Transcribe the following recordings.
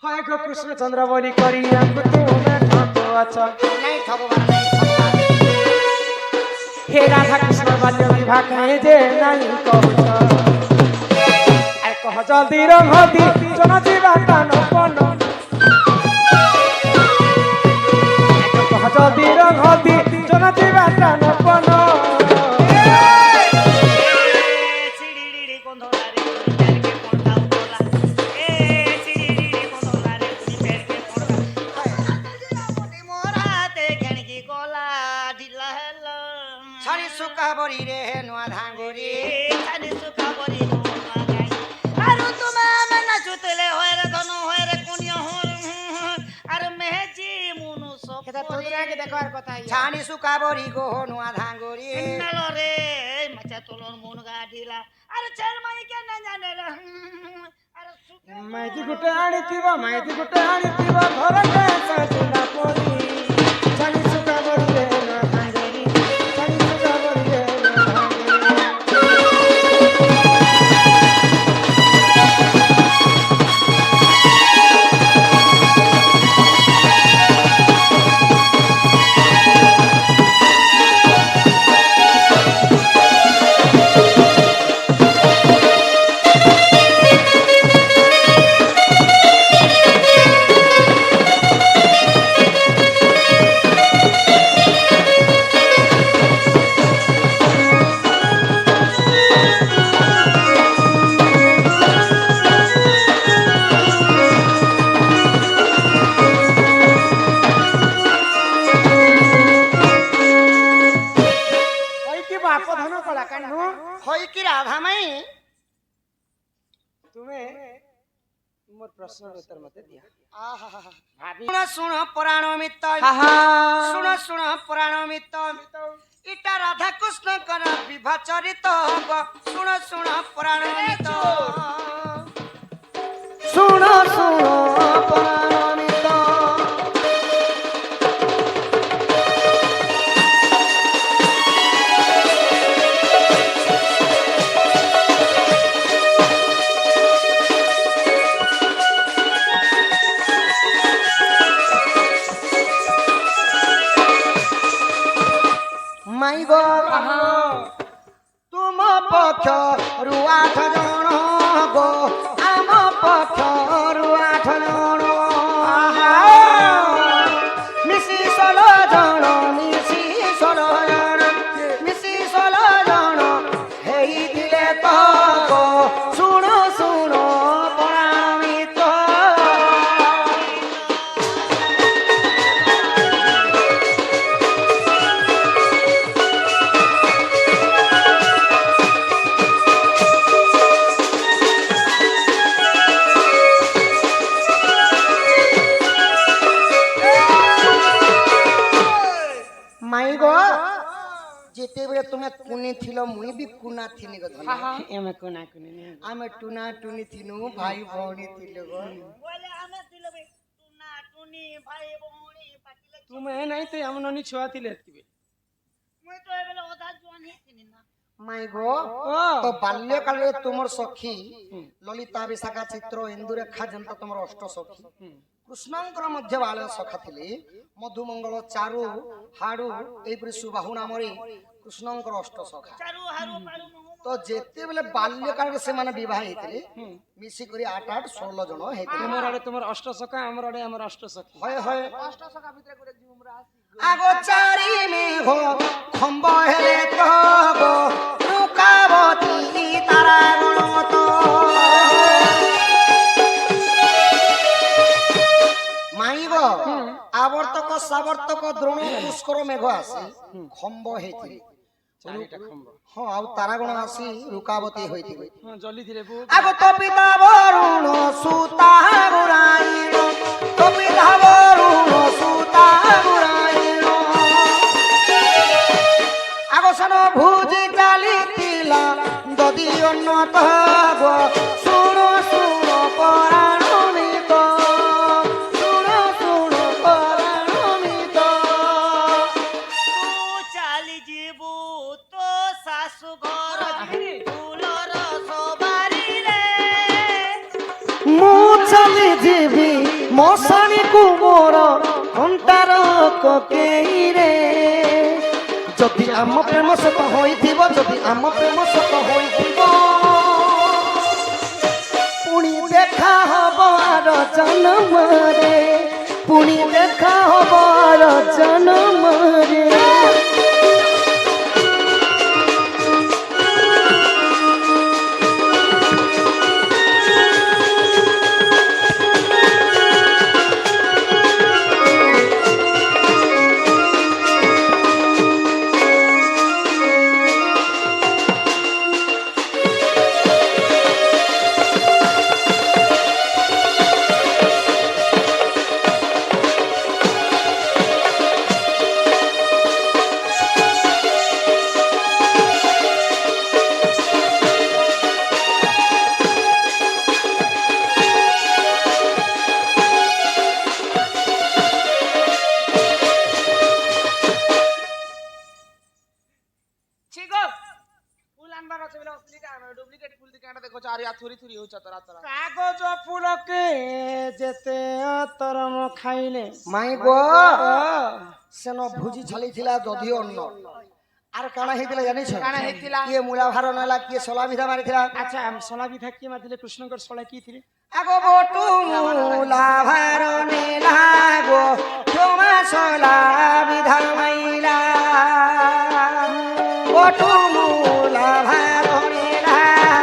হয় গো কৃষ্ণচন্দ্র বলি করি আমকু তুমি ঠকো আছো নাই ঠকবার নাই ঠকবার হে রাধা কৃষ্ণ বাল্য বিবাহ কাহে যে নাই কহছ আর কহ জলদি রঘতি জন জীবা টান পন কহ জলদি রঘতি জন জীবা টান পন ছাড়ি সুকা বরি রে নোয়া ধাঙ্গুরি ছাড়ি সুকা বরি নোয়া গাই আরু তুমি আমি নাচুতলে হয় রে ধনু হয় রে কুনিয়া হর আর মেহেজি মুনুস এটা তোদের আগে দেখার কথা ছাড়ি সুকা বরি গো নোয়া ধাঙ্গুরি নালো রে মাচা তোলন মন গাডিলা আর চার মাই কে না জানে রে আর মাইতি গুটে আনিতিব ঘর কে সাজিনা পরি জানি সুকা বলি রে না ভাঙ্গেরি জানি সুকা বলি রে না হয় কি রাধা মাই তুমি মোর প্রশ্নের উত্তর মতে দিয়া ভাবি শুন শুন পুরাণ মিত্র আহা শুন শুন পুরাণ মিত্র ইটা রাধা কৃষ্ণ কর বিভা চরিত হব শুন শুন পুরাণ মিত্র শুন শুন পরামিত মাই গো তুম পক্ষ রুআঠ জন গো আম পক্ষ রুআঠ জন মিশি ষোল জন মিশি ষোল জন মিশি ষোল জন হেই দিলে তো গো শুণ শুণ পরামিত মাই গো যেতেବେଳେ তুমি কুনি থিল মুই ବି କୁନା ଥିନି ଗো ଧନ এমে কোনা কোনি নে ଆମେ ଟୁନା ଟୁନି ଥିନୁ ଭାଇ ଭଉଣୀ ଥିଲୁ গো বলে আমি দিলবে টুনা টুনি ভাই ভଉଣୀ পাকিলে তুমি নাই তো এমন অনি ছুয়া থিলে এতকিবে মুই তো এবেলে অধা জোয়ান হেতিনি না মাই গো তো বাল্যকাଳରେ ତୁମର ସଖୀ ଲଳିତା ବିଶାଖା ଚିତ୍ର ଇନ୍ଦୁରେଖା ଯେନ୍ତା ତୁମର ଅଷ୍ଟ ସଖୀ କୃଷ୍ଣଙ୍କର ମଧ୍ୟ ବାଳ ସଖା ଥିଲେ ମଧୁମଙ୍ଗଳ ଚାରୁ ହାଡୁ ଏଇପରି ସୁବାହୁ ନାମରେ କୃଷ୍ଣଙ୍କର ଅଷ୍ଟ ସଖା চারু হারু পারু নহু ତ ଯେତେବେଳେ ବାଲ୍ୟକାଳରେ ସେମାନେ ବିବାହ ହେଇଥିଲେ ମିଶିକରି 8-8-16 ଜଣ ହେଇଥିଲେ তোমার আড়ে তোমার অষ্ট সখা আমার আড়ে আমার অষ্ট সখী হয় হয় আগ চারি মেঘ খম্ব হেলে তো গো রুকাবতী তারা গণত মাই গো আবর্তক সাবর্তক দ্রোণ পুষ্কর মেঘ আসি খম্ব ହେଇଥିଲେ চারিটা খম্ব ହଁ ଆଉ ତାରାଗଣ ଆସି ରୁକାବତୀ ହୋଇଥିବେ হ্যাঁ জলি দিলে বউ আগ তো পিতা বরুণ সুতা গুরাইণ তো পিতা বরুণ সুতা গুরাইণ আগ সন ভুজি চালিতিলা দদি উন্নত হব শুণ শুণ পরাণমিত শুণ শুণ পরাণমিত তু চালি ଯିବୁ তো শাশু ঘর ফুলর সবারি রে ମୁଁ ଚାଲିଯିବି ମଶାଣିକୁ ମୋର କଣ୍ଟାର କୋକେଇରେ। ଯଦି ଆମ ପ୍ରେମ ସତ ହୋଇଥିବ, ଯଦି ଆମ ପ୍ରେମ ସତ ହୋଇଥିବ, ପୁଣି ଦେଖା ହବ ଆର ଜନ୍ମରେ, ପୁଣି ଦେଖା ହବ ଆର ଜନ୍ମରେ। কাগজ ফুলকে যেতে তরম খাইলে মাই গো সেন ভুজি ছালিছিলা যদিও অন্য আর কানা হইতিলা জানিছ? কাଣା ହେଇଥିଲା? কিয়ে মূলা ভার নলা কিয়ে সলা বিধা মারিছিলা? আচ্ছা সলা বিধা কি মাতিলে কৃষ্ণঙ্কর সলা কি ଥିଲେ? আগো বটু মূলা ভার নেলা গো তোমা সলা বিধা মাইলা। বটু মূলা ভার নেলা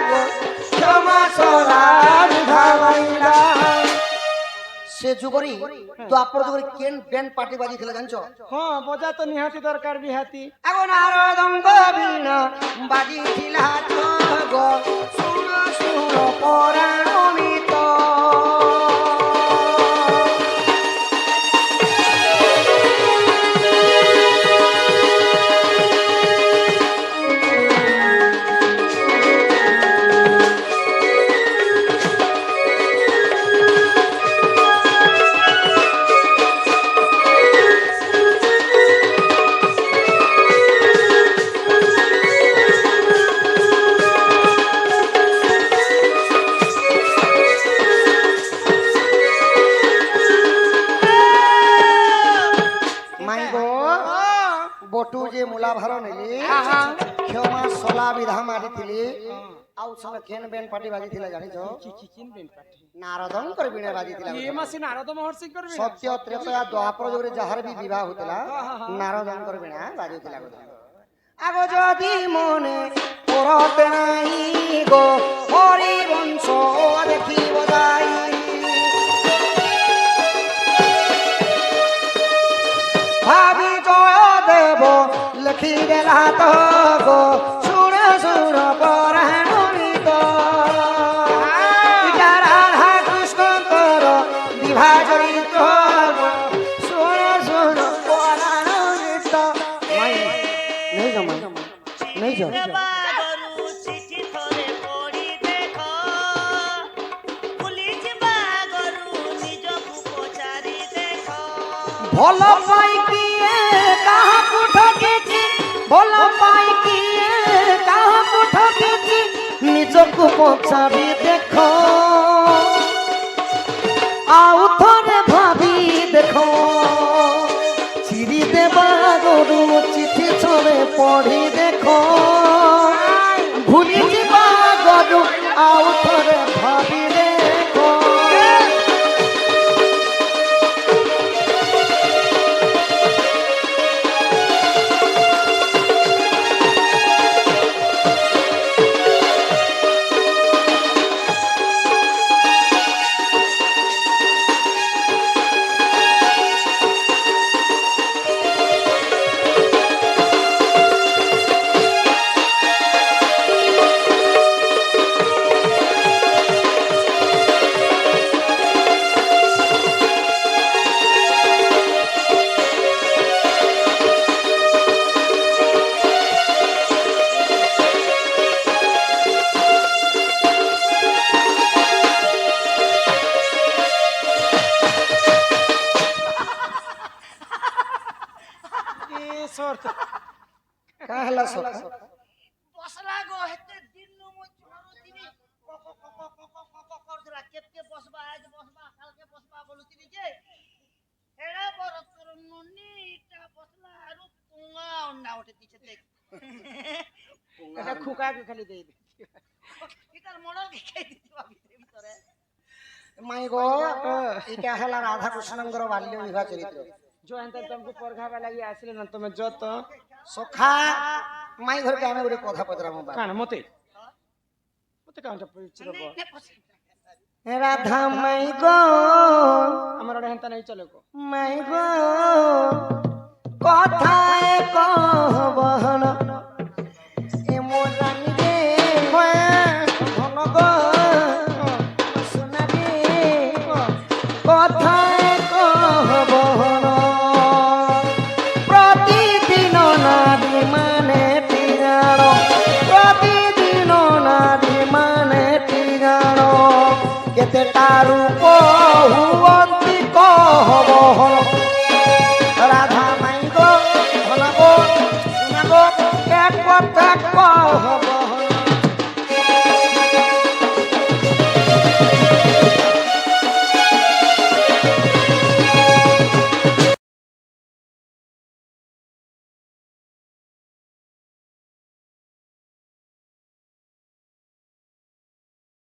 গো তোমা সলা বিধা মাইলা। সে যুগরি দ্বাপর যুগরে কেন ব্যান্ড পার্টি বাজিছিল জানছ? হ্যাঁ বজা তো নিহাতি দরকার বিহাতি। আগো নারদঙ্গ বীণা বাজিছিলা গো শুন শুন পরাণমিত। বটু যে মূলা ভার নেলি ক্ষমা সলা বিধা মারিছিলি আউ সঙ্গে কেন ব্যান্ড পার্টি বাজিছিলা জানিছ? কি কি কিনবেন পাঠি? নারদঙ্কর বীণা বাজিছিলা। এ মাসে নারদ মহর্ষি করবে। সত্য ত্রেতয়া দ্বাপর যুগরে যাহার বি বিবাহ হইতলা নারদঙ্কর বীণা বাজিছিলা। আগো যদি মনে পরতে নাই গো হরি বংশ দেখিব যাই। ভাবি জয় দেব লেখি দেলা তো গো শুণ শুণ পরাণমিত। রাধা কৃষ্ণঙ্কর বিবাহ চরিত্র গো শুণ শুণ পরাণমিত। মাই নেই যাও, মাই নেই যাও। বাগরু চিঠি থরে পড়ি দেখ, পুলিশ বাগরু নিজকু পচারি দেখ। ভাল পাই কিয়ে কাহাকু ঠকিছি, ভাল পাই কিয়ে কাহাকু ঠকিছি, নিজকু পচারি দেখ। আউ থরে ভাবি দেখ, চিরি দেবা গরু চিঠি ছড়ে পড়ি দেখ। ভুলি যা গরু আউ থরে ভাবি দেখ। का हला सखा বসলা গো হেতে দিন মু ঝড়ু দিবি করতরা কেপকে বস এটা খুকাকে খালি দেই দে এটার মনর দেখাই দিবা ভিতরে মাই গো এটা হেলা রাধা কৃষ্ণଙ୍କର ବାଲ୍ୟ ବିବାହ ଚରିତ୍ର जो एंतर तुमको परघावा लागि आसिले न तुमे जत ସଖା ମାଇ ଘରକେ ଆମେ ଗୋଟେ କଥା ପଚରାମୁ ବା कान मते मते कांटा परिचित बो রাধা মাই গো हमर ओडे हंता नहीं चले को মাই গো কথায় কহবহন এ মোর রানী রে ধন গো সোনা রে কথায় কহবহন প্রতিদিন নারী মানে পিরাণ প্রতিদিন নারী মানে পিরাণ কেতে তারু কহুবন্তি কহবহন